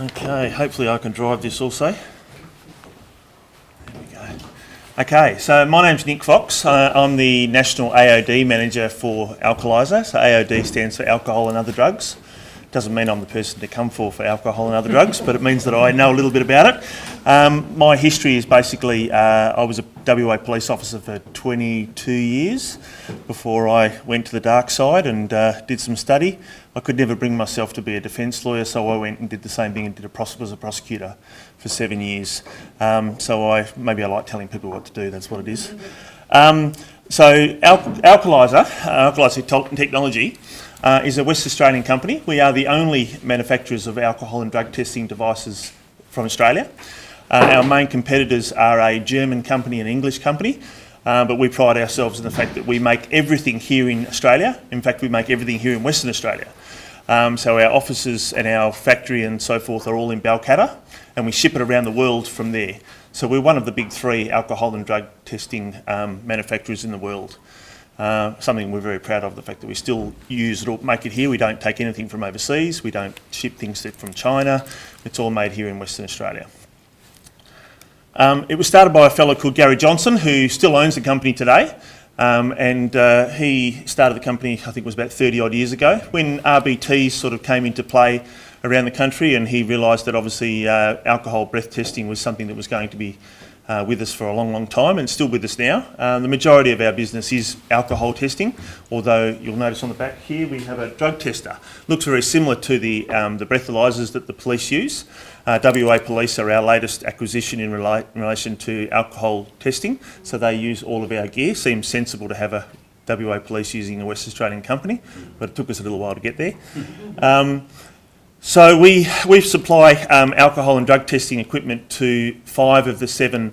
Okay, hopefully I can drive this also. There we go. Okay, so my name's Nick Fox. I'm the National AOD Manager for Alcolizer. So AOD stands for Alcohol and Other Drugs. Doesn't mean I'm the person to come for alcohol and other drugs, but it means that I know a little bit about it. My history is basically I was a WA police officer for 22 years before I went to the dark side and did some study. I could never bring myself to be a defence lawyer, so I went and did the same thing and was a prosecutor for 7 years. Maybe I like telling people what to do, that's what it is. Alcolizer Technology is a West Australian company. We are the only manufacturers of alcohol and drug testing devices from Australia. Our main competitors are a German company and an English company, but we pride ourselves in the fact that we make everything here in Australia. In fact, we make everything here in Western Australia. So our offices and our factory and so forth are all in Balcatta, and we ship it around the world from there. So we're one of the big three alcohol and drug testing manufacturers in the world. Something we're very proud of, the fact that we still use it or make it here. We don't take anything from overseas, we don't ship things from China, it's all made here in Western Australia. It was started by a fellow called Gary Johnson, who still owns the company today, he started the company, I think it was about 30 odd years ago, when RBTs sort of came into play around the country, and he realised that obviously alcohol breath testing was something that was going to be with us for a long, long time, and still with us now. The majority of our business is alcohol testing, although you'll notice on the back here we have a drug tester. Looks very similar to the breathalyzers that the police use. WA Police are our latest acquisition in relation to alcohol testing, so they use all of our gear. Seems sensible to have a WA Police using a West Australian company, but it took us a little while to get there. So we supply alcohol and drug testing equipment to 5 of the 7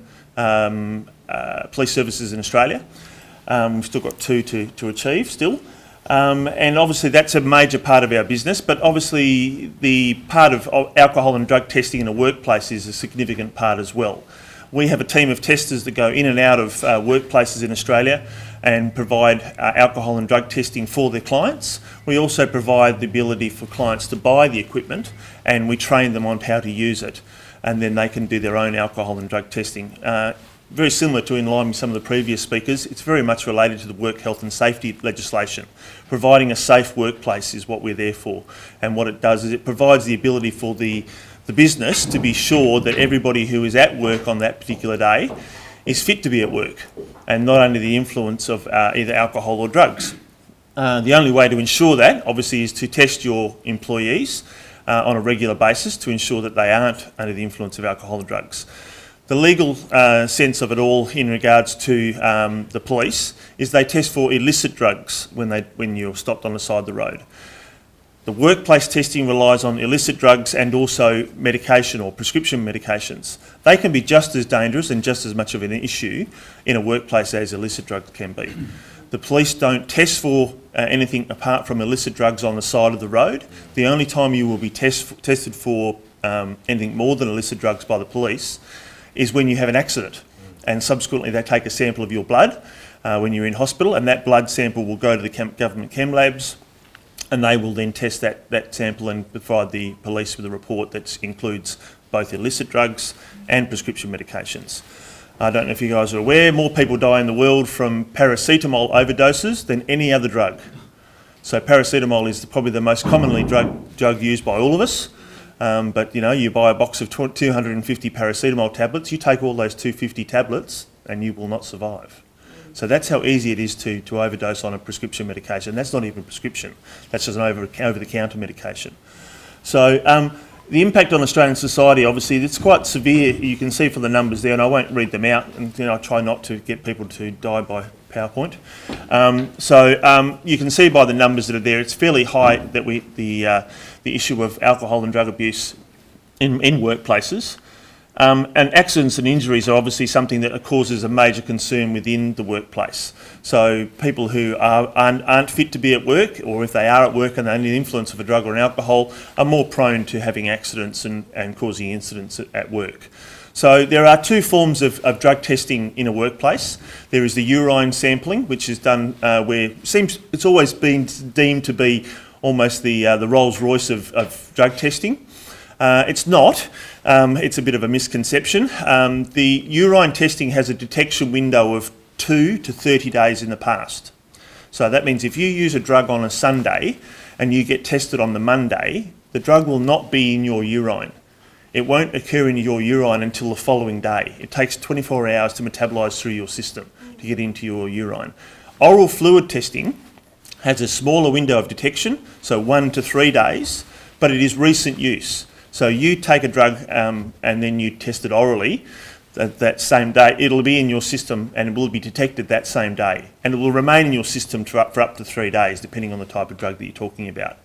police services in Australia. We've still got 2 to achieve still. And obviously that's a major part of our business, but obviously the part of alcohol and drug testing in a workplace is a significant part as well. We have a team of testers that go in and out of workplaces in Australia and provide alcohol and drug testing for their clients. We also provide the ability for clients to buy the equipment, and we train them on how to use it, and then they can do their own alcohol and drug testing. Very similar to in line with some of the previous speakers, it's very much related to the work health and safety legislation. Providing a safe workplace is what we're there for, and what it does is it provides the ability for the business to be sure that everybody who is at work on that particular day is fit to be at work and not under the influence of either alcohol or drugs. The only way to ensure that, obviously, is to test your employees on a regular basis to ensure that they aren't under the influence of alcohol or drugs. The legal sense of it all in regards to the police is they test for illicit drugs when you're stopped on the side of the road. The workplace testing relies on illicit drugs and also medication or prescription medications. They can be just as dangerous and just as much of an issue in a workplace as illicit drugs can be. The police don't test for anything apart from illicit drugs on the side of the road. The only time you will be tested for anything more than illicit drugs by the police is when you have an accident, and subsequently they take a sample of your blood when you're in hospital, and that blood sample will go to the government chem labs, and they will then test that sample and provide the police with a report that includes both illicit drugs and prescription medications. I don't know if you guys are aware, more people die in the world from paracetamol overdoses than any other drug. So paracetamol is probably the most commonly drug used by all of us. But you know, you buy a box of 250 paracetamol tablets, you take all those 250 tablets and you will not survive. So that's how easy it is to overdose on a prescription medication. That's not even a prescription, that's just an over-the-counter medication. So the impact on Australian society, obviously, it's quite severe. You can see from the numbers there, and I won't read them out, and I try not to get people to die by PowerPoint. You can see by the numbers that are there, it's fairly high that the issue of alcohol and drug abuse in workplaces. And accidents and injuries are obviously something that causes a major concern within the workplace. So people who aren't fit to be at work, or if they are at work and they're under the influence of a drug or an alcohol, are more prone to having accidents and causing incidents at work. So there are 2 forms of drug testing in a workplace. There is the urine sampling, which is done where it's always been deemed to be almost the Rolls Royce of drug testing. It's not. It's a bit of a misconception. The urine testing has a detection window of 2 to 30 days in the past. So that means if you use a drug on a Sunday and you get tested on the Monday, the drug will not be in your urine. It won't occur in your urine until the following day. It takes 24 hours to metabolise through your system to get into your urine. Oral fluid testing has a smaller window of detection, so 1 to 3 days, but it is recent use. So you take a drug and then you test it orally that same day. It'll be in your system and it will be detected that same day. And it will remain in your system for up to 3 days, depending on the type of drug that you're talking about.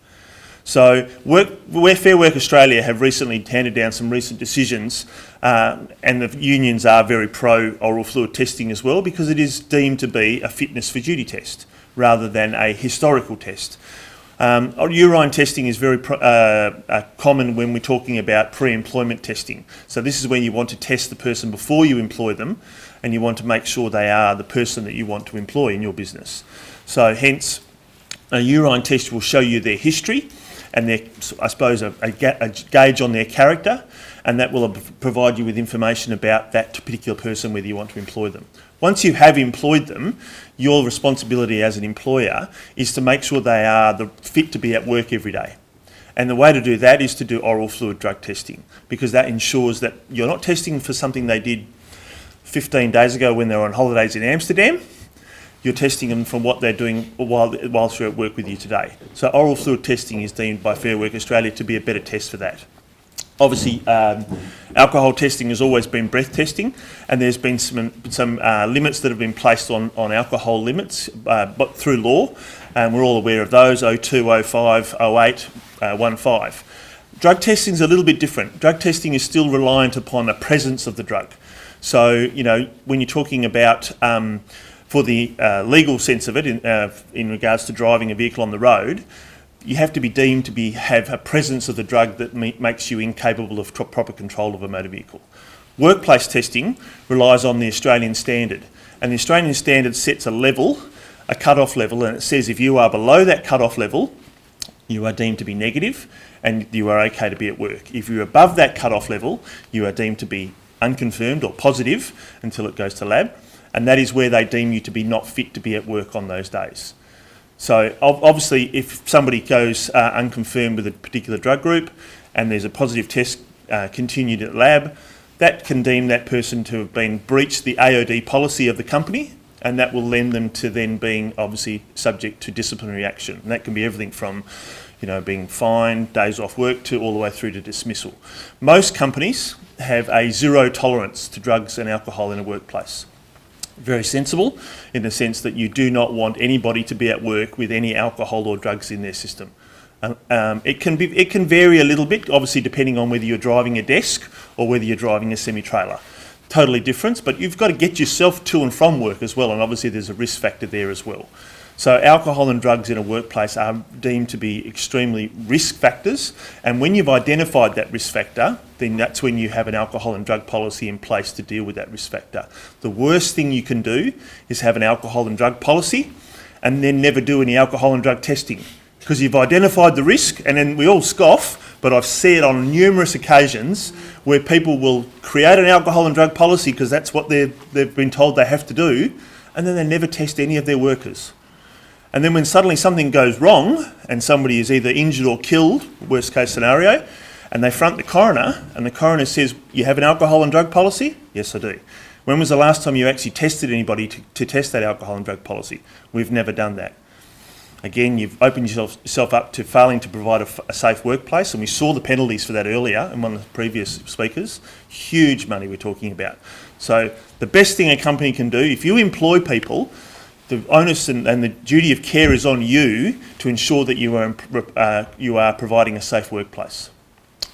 So where Fair Work Australia have recently handed down some recent decisions, and the unions are very pro oral fluid testing as well, because it is deemed to be a fitness for duty test rather than a historical test. Urine testing is very common when we're talking about pre-employment testing. So this is when you want to test the person before you employ them, and you want to make sure they are the person that you want to employ in your business. So hence, a urine test will show you their history and their, I suppose, a gauge on their character, and that will provide you with information about that particular person, whether you want to employ them. Once you have employed them, your responsibility as an employer is to make sure they are fit to be at work every day. And the way to do that is to do oral fluid drug testing, because that ensures that you're not testing for something they did 15 days ago when they were on holidays in Amsterdam. You're testing them from what they're doing whilst you're at work with you today. So oral fluid testing is deemed by Fair Work Australia to be a better test for that. Obviously, alcohol testing has always been breath testing, and there's been some limits that have been placed on alcohol limits but through law, and we're all aware of those: 02, 05, 08, 15. Drug testing is a little bit different. Drug testing is still reliant upon the presence of the drug. So, you know, when you're talking about for the legal sense of it, in regards to driving a vehicle on the road, you have to be deemed to have a presence of the drug that makes you incapable of proper control of a motor vehicle. Workplace testing relies on the Australian standard, and the Australian standard sets a level, a cut-off level, and it says if you are below that cut-off level, you are deemed to be negative and you are okay to be at work. If you're above that cut-off level, you are deemed to be unconfirmed or positive until it goes to lab, and that is where they deem you to be not fit to be at work on those days. So obviously, if somebody goes unconfirmed with a particular drug group and there's a positive test continued at lab, that can deem that person to have been breached the AOD policy of the company, and that will lend them to then being obviously subject to disciplinary action. And that can be everything from, you know, being fined, days off work, to all the way through to dismissal. Most companies have a zero tolerance to drugs and alcohol in a workplace. Very sensible in the sense that you do not want anybody to be at work with any alcohol or drugs in their system. It can vary a little bit, obviously depending on whether you're driving a desk or whether you're driving a semi-trailer. Totally different, but you've got to get yourself to and from work as well, and obviously there's a risk factor there as well. So alcohol and drugs in a workplace are deemed to be extremely risk factors, and when you've identified that risk factor, then that's when you have an alcohol and drug policy in place to deal with that risk factor. The worst thing you can do is have an alcohol and drug policy and then never do any alcohol and drug testing, because you've identified the risk, and then we all scoff, but I've seen it on numerous occasions where people will create an alcohol and drug policy because that's what they've been told they have to do, and then they never test any of their workers. And then when suddenly something goes wrong and somebody is either injured or killed, worst case scenario, and they front the coroner, and the coroner says, "You have an alcohol and drug policy?" "Yes, I do." "When was the last time you actually tested anybody to test that alcohol and drug policy?" "We've never done that." Again, you've opened yourself up to failing to provide a safe workplace, and we saw the penalties for that earlier in one of the previous speakers. Huge money we're talking about. So the best thing a company can do, if you employ people, the onus and the duty of care is on you to ensure that you are providing a safe workplace.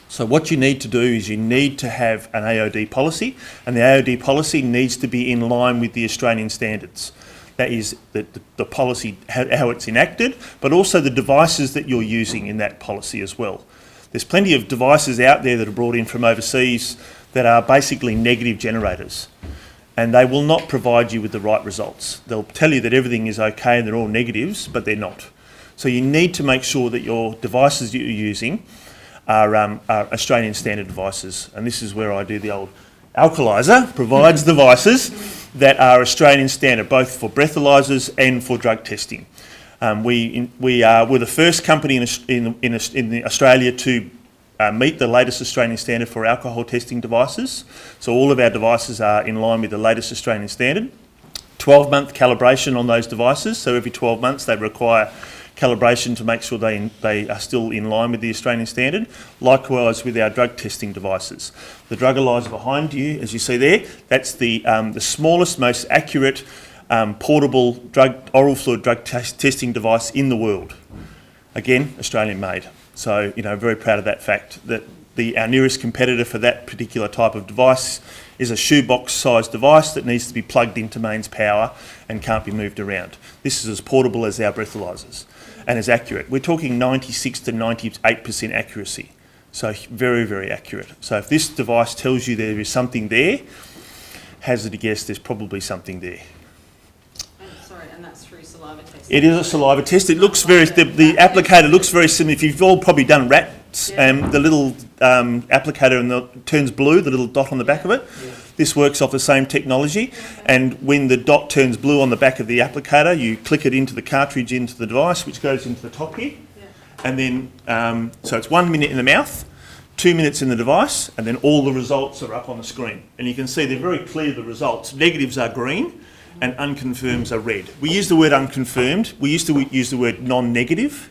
So what you need to do is you need to have an AOD policy, and the AOD policy needs to be in line with the Australian standards. That is the policy, how it's enacted, but also the devices that you're using in that policy as well. There's plenty of devices out there that are brought in from overseas that are basically negative generators, and they will not provide you with the right results. They'll tell you that everything is okay and they're all negatives, but they're not. So you need to make sure that your devices you're using are Australian standard devices. And this is where I do the old Alcolizer provides devices that are Australian standard, both for breathalyzers and for drug testing. We're the first company in Australia to meet the latest Australian standard for alcohol testing devices. So all of our devices are in line with the latest Australian standard. 12-month calibration on those devices, so every 12 months they require calibration to make sure they are still in line with the Australian standard. Likewise with our drug testing devices. The Drugolizer behind you, as you see there, that's the smallest, most accurate portable oral fluid drug testing device in the world. Again, Australian made. So, very proud of that fact that our nearest competitor for that particular type of device is a shoebox-sized device that needs to be plugged into mains power and can't be moved around. This is as portable as our breathalyzers and as accurate. We're talking 96 to 98% accuracy. So very, very accurate. So if this device tells you there is something there, hazard a guess there's probably something there. And that's through saliva testing? It is a saliva test. It looks the applicator looks very similar. If you've all probably done rats, the little applicator turns blue, the little dot on the back of it. Yeah. This works off the same technology, and when the dot turns blue on the back of the applicator, you click it into the cartridge into the device, which goes into the top here. Yeah. And then, so it's 1 minute in the mouth, 2 minutes in the device, and then all the results are up on the screen. And you can see they're very clear, the results. Negatives are green and unconfirmed are red. We use the word unconfirmed. We used to use the word non-negative.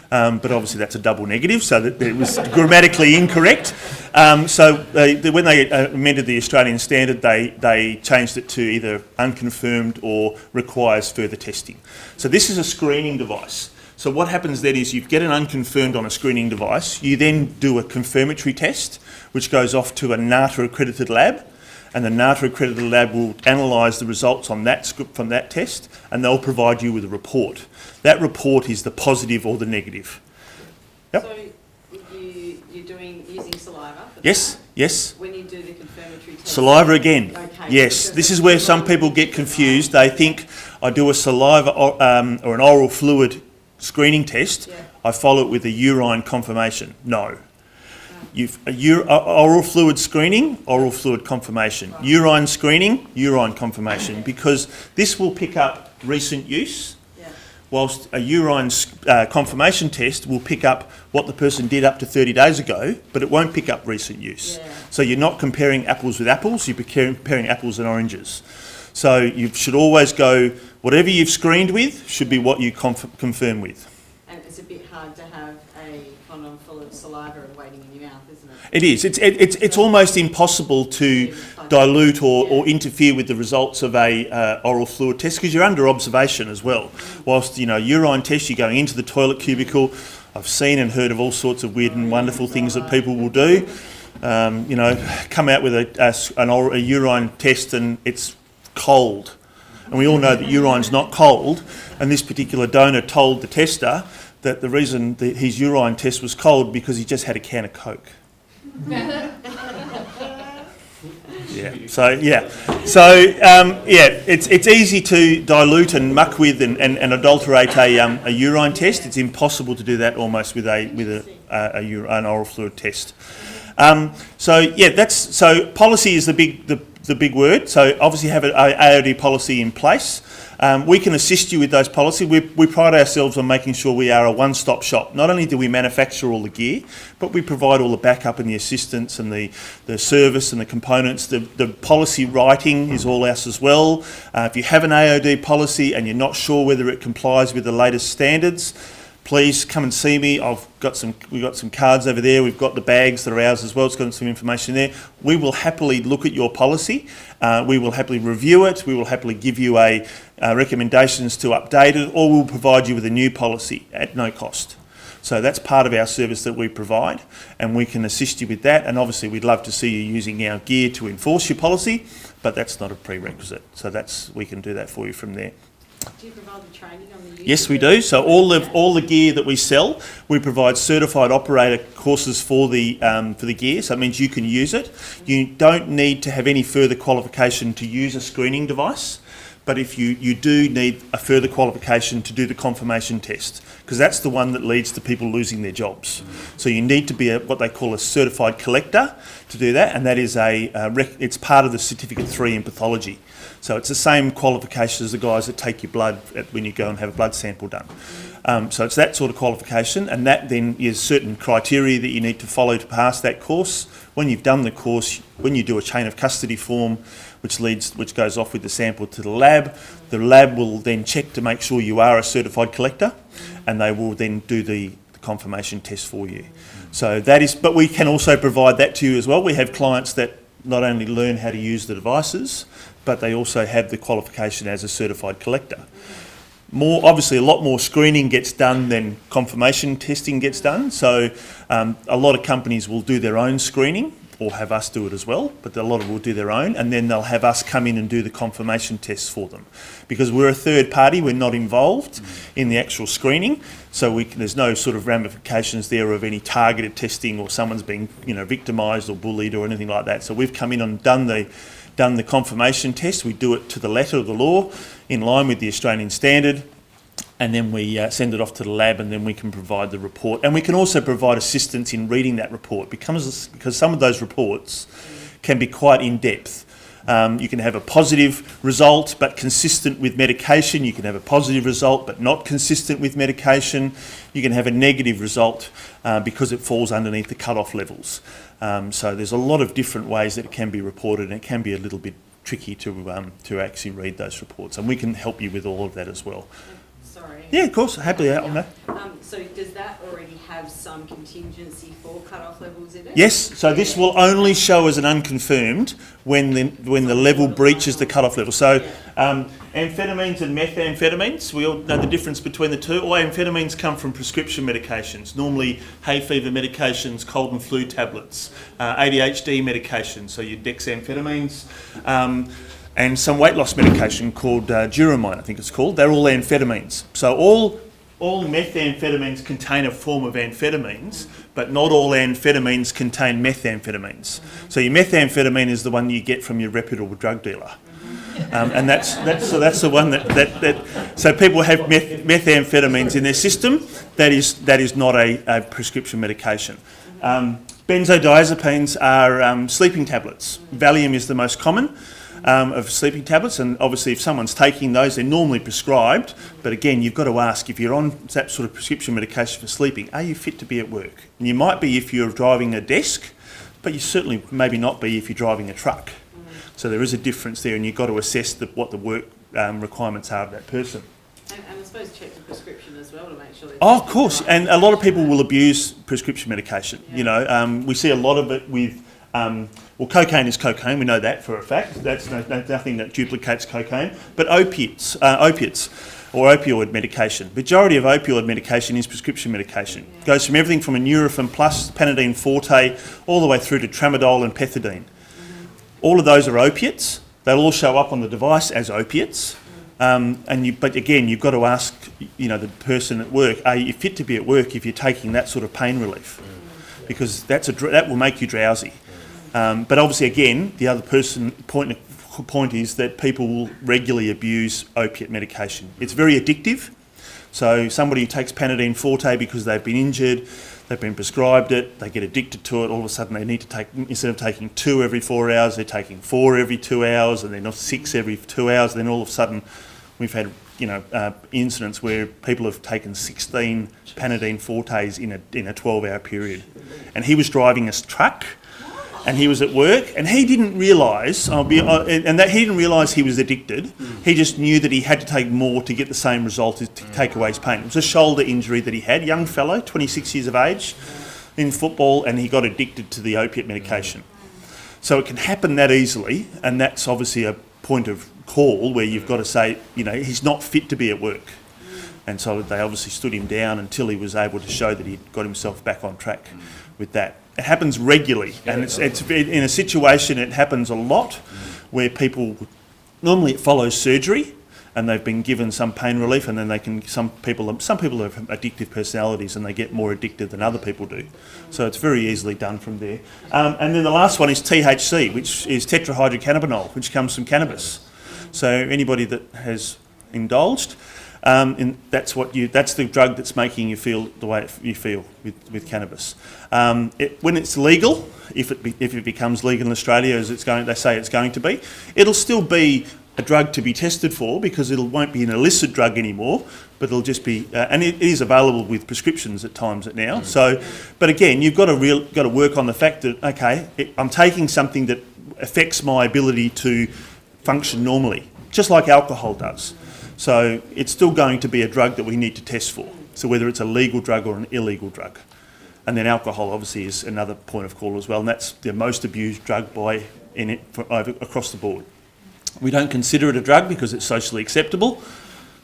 But obviously that's a double negative, so that it was grammatically incorrect. So when they amended the Australian standard, they changed it to either unconfirmed or requires further testing. So this is a screening device. So what happens then is you get an unconfirmed on a screening device, you then do a confirmatory test, which goes off to a NATA accredited lab, and the NATA accredited lab will analyse the results on that script from that test, and they'll provide you with a report. That report is the positive or the negative. Yep. So you're using saliva? Yes, yes. When you do the confirmatory test? Saliva again. Okay. Yes, this is where some people get confused. They think I do a saliva or an oral fluid screening test. Yeah. I follow it with a urine confirmation. No. Oral fluid screening, oral fluid confirmation. Right. Urine screening, urine confirmation, because this will pick up recent use, whilst a urine confirmation test will pick up what the person did up to 30 days ago, but it won't pick up recent use. Yeah. So you're not comparing apples with apples, you're comparing apples and oranges. So you should always go, whatever you've screened with should be what you confirm with. And it's a bit hard to have a condom full of saliva and waiting in your mouth, isn't it? It is. It's almost impossible to dilute or interfere with the results of a oral fluid test because you're under observation as well. Whilst, urine test, you're going into the toilet cubicle. I've seen and heard of all sorts of weird and wonderful things that people will do. Come out with a urine test and it's cold. And we all know that urine's not cold. And this particular donor told the tester that the reason that his urine test was cold because he just had a can of Coke. It's easy to dilute and muck with and adulterate a urine test. It's impossible to do that almost with an oral fluid test. So policy is the big word. So obviously have an AOD policy in place. We can assist you with those policies. We pride ourselves on making sure we are a one-stop shop. Not only do we manufacture all the gear, but we provide all the backup and the assistance and the service and the components. The policy writing is all us as well. If you have an AOD policy and you're not sure whether it complies with the latest standards, please come and see me. We've got some cards over there. We've got the bags that are ours as well. It's got some information there. We will happily look at your policy. We will happily review it. We will happily give you recommendations to update it, or we'll provide you with a new policy at no cost. So that's part of our service that we provide, and we can assist you with that. And obviously we'd love to see you using our gear to enforce your policy, but that's not a prerequisite. So we can do that for you from there. Do you provide the training on the use? Yes, we do. So all the gear that we sell, we provide certified operator courses for the gear. So it means you can use it. You don't need to have any further qualification to use a screening device, But if you do need a further qualification to do the confirmation test, because that's the one that leads to people losing their jobs. So you need to be what they call a certified collector to do that, and that is it's part of the Certificate 3 in pathology. So it's the same qualification as the guys that take your blood when you go and have a blood sample done. So it's that sort of qualification, and that then is certain criteria that you need to follow to pass that course. When you've done the course, when you do a chain of custody form, which goes off with the sample to the lab will then check to make sure you are a certified collector, and they will then do the confirmation test for you. So that is, but we can also provide that to you as well. We have clients that not only learn how to use the devices, but they also have the qualification as a certified collector. Obviously, a lot more screening gets done than confirmation testing gets done. So a lot of companies will do their own screening or have us do it as well, but a lot of them will do their own, and then they'll have us come in and do the confirmation tests for them. Because we're a third party, we're not involved in the actual screening, so there's no sort of ramifications there of any targeted testing or someone's being victimised or bullied or anything like that. So we've come in and done the confirmation test. We do it to the letter of the law in line with the Australian standard, and then we send it off to the lab, and then we can provide the report. And we can also provide assistance in reading that report because some of those reports can be quite in-depth. You can have a positive result but consistent with medication. You can have a positive result but not consistent with medication. You can have a negative result because it falls underneath the cut-off levels. So there's a lot of different ways that it can be reported, and it can be a little bit tricky to actually read those reports. And we can help you with all of that as well. Sorry. Yeah, of course, happily out on that. So does that already have some contingency for cut-off levels in it? Yes, so this will only show as an unconfirmed when the level breaches the cut-off level. So amphetamines and methamphetamines, we all know the difference between the two. All amphetamines come from prescription medications, normally hay fever medications, cold and flu tablets, ADHD medications, so your dexamphetamines, and some weight loss medication called Duramine, I think it's called. They're all amphetamines. So all methamphetamines contain a form of amphetamines, but not all amphetamines contain methamphetamines. So your methamphetamine is the one you get from your reputable drug dealer. And that's the one that so people have methamphetamines in their system. That is not a prescription medication. Benzodiazepines are sleeping tablets. Valium is the most common of sleeping tablets, and obviously if someone's taking those, they're normally prescribed, but again, you've got to ask, if you're on that sort of prescription medication for sleeping, are you fit to be at work? And you might be if you're driving a desk, but you certainly maybe not be if you're driving a truck. So there is a difference there, and you've got to assess what the work requirements are of that person. And I suppose check the prescription as well to make sure. Oh, of course, and a lot of people will abuse prescription medication. Yeah. We see a lot of it with cocaine is cocaine, we know that for a fact. That's nothing that duplicates cocaine. But opiates or opioid medication. Majority of opioid medication is prescription medication. It goes from everything from a Nurofen Plus, Panadine Forte, all the way through to Tramadol and Pethidine. All of those are opiates. They'll all show up on the device as opiates. But again, you've got to ask, the person at work, are you fit to be at work if you're taking that sort of pain relief? Because that will make you drowsy. But obviously, again, the other point is that people will regularly abuse opiate medication. It's very addictive. So somebody who takes Panadine Forte because they've been injured, they've been prescribed it, they get addicted to it, all of a sudden they need to take, instead of taking 2 every 4 hours, they're taking 4 every 2 hours, and then not 6 every 2 hours, and then all of a sudden we've had incidents where people have taken 16 Panadine Fortes in a 12-hour period. And he was driving a truck, and he was at work, and he didn't realise, he didn't realise he was addicted. He just knew that he had to take more to get the same result, to take away his pain. It was a shoulder injury that he had, young fellow, 26 years of age, in football, and he got addicted to the opiate medication. So it can happen that easily, and that's obviously a point of call where you've got to say, he's not fit to be at work. And so they obviously stood him down until he was able to show that he'd got himself back on track with that. It happens regularly, and it's in a situation, it happens a lot where people, normally it follows surgery, and they've been given some pain relief, and then some people have addictive personalities, and they get more addicted than other people do. So it's very easily done from there. And then the last one is THC, which is tetrahydrocannabinol, which comes from cannabis. So anybody that has indulged, that's the drug that's making you feel the way you feel with cannabis. When it's legal, if it becomes legal in Australia, as they say it's going to be, it'll still be a drug to be tested for, because it won't be an illicit drug anymore, but it'll just be, and it is available with prescriptions at times now. So, but again, you've got to work on the fact that, okay, I'm taking something that affects my ability to function normally, just like alcohol does. So it's still going to be a drug that we need to test for. So whether it's a legal drug or an illegal drug. And then alcohol obviously is another point of call as well, and that's the most abused drug across the board. We don't consider it a drug because it's socially acceptable,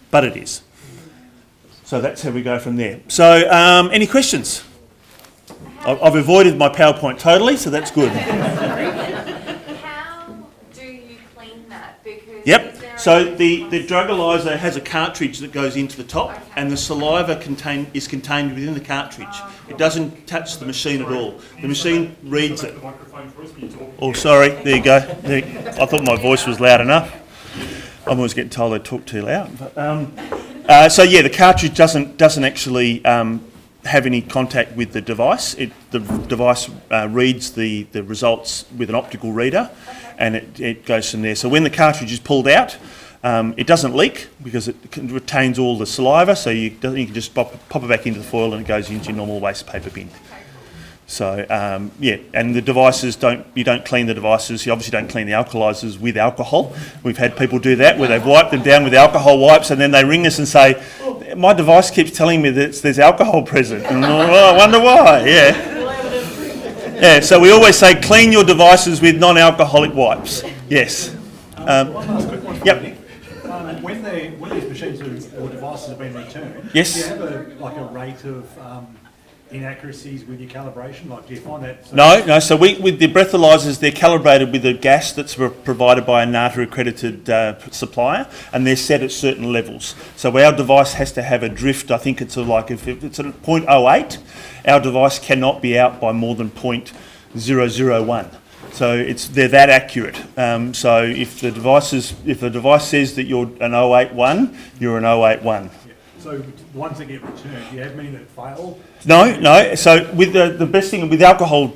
but it is. So that's how we go from there. So any questions? I've avoided my PowerPoint totally, so that's good. How do you clean that? Because Yep. So the Drugolizer has a cartridge that goes into the top, Okay. and the saliva is contained within the cartridge. It doesn't touch the machine at all. The machine reads it. Oh, sorry. There you go. I thought my voice was loud enough. I'm always getting told I talk too loud. But, so yeah, the cartridge doesn't actually have any contact with the device. The device reads the results with an optical reader, and it goes from there. So when the cartridge is pulled out, it doesn't leak because it retains all the saliva, so you can just pop it back into the foil and it goes into your normal waste paper bin. So yeah, and the devices you don't clean the devices. You obviously don't clean the alcoholizers with alcohol. We've had people do that where they've wiped them down with alcohol wipes, and then they ring us and say, "My device keeps telling me that there's alcohol present." And I wonder why. Yeah. Yeah. So we always say clean your devices with non-alcoholic wipes. Yes. One last quick one. Yep. When these machines or devices have been returned, Yes. do you have a rate of inaccuracies with your calibration? Like, do you find that? No. So with the breathalyzers, they're calibrated with a gas that's provided by a NATA accredited supplier, and they're set at certain levels. So our device has to have a drift. I think it's if it's at 0.08, our device cannot be out by more than 0.001. So they're that accurate. So if the device says that you're an 081, you're an 081. So the ones that get returned, do you have many that fail? No. So with the best thing with our alcohol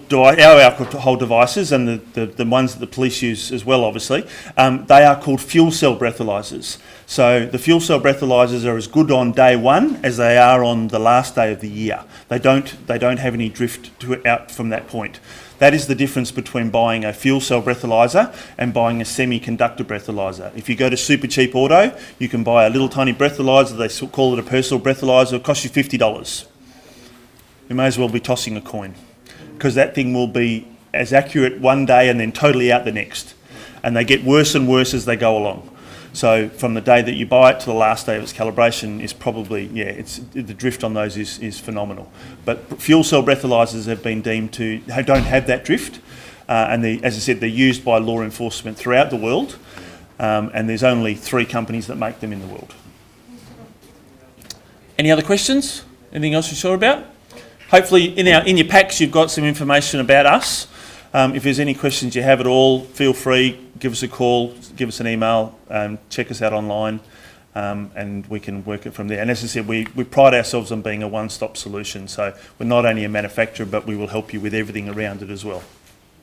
devices and the ones that the police use as well, obviously, they are called fuel cell breathalyzers. So the fuel cell breathalyzers are as good on day one as they are on the last day of the year. They don't have any drift out from that point. That is the difference between buying a fuel cell breathalyzer and buying a semiconductor breathalyzer. If you go to Super Cheap Auto, you can buy a little tiny breathalyzer. They call it a personal breathalyzer. It costs you $50. You may as well be tossing a coin, because that thing will be as accurate one day and then totally out the next. And they get worse and worse as they go along. So from the day that you buy it to the last day of its calibration is probably, the drift on those is phenomenal. But fuel cell breathalyzers have been deemed don't have that drift. And as I said, they're used by law enforcement throughout the world. And there's only 3 companies that make them in the world. Any other questions? Anything else you're sure about? Hopefully in your packs you've got some information about us. If there's any questions you have at all, feel free, give us a call, give us an email, check us out online, and we can work it from there. And as I said, we pride ourselves on being a one-stop solution. So we're not only a manufacturer, but we will help you with everything around it as well.